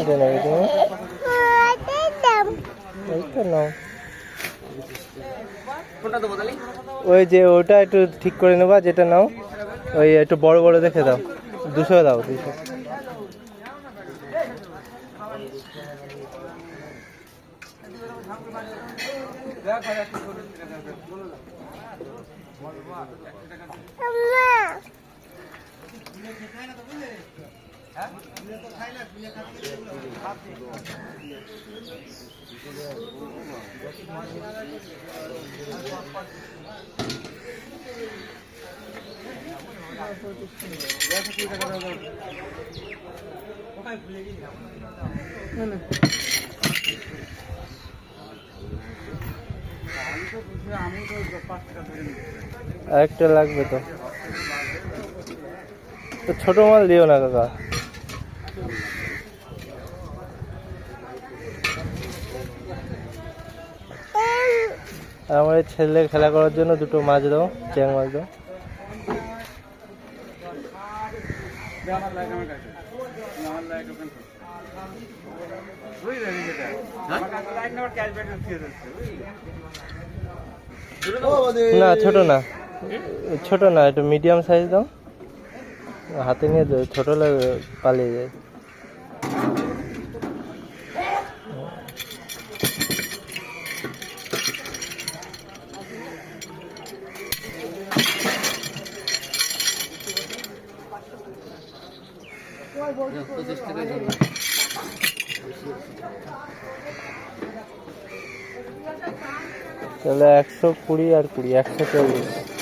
কোনটা নেবে তুমি? এইটা নাও। ওই যে ওটা একটু ঠিক করে নেবা, যেটা নাও ওই একটু বড় বড় দেখে দাও। 200 দাও, 200। আরেকটা লাগবে তো, ছোট মাল দিও না কাকা। আর আমার এই ছেলে খেলা করার জন্য দুটো মাছ দাও, চ্যাং মাছ দাও। না ছোট না, ছোট না, একটু মিডিয়াম সাইজ দাও। হাতে নিয়ে যাও, ছোট লাগে পালিয়ে যায়। তাহলে 120 আর 20, 140।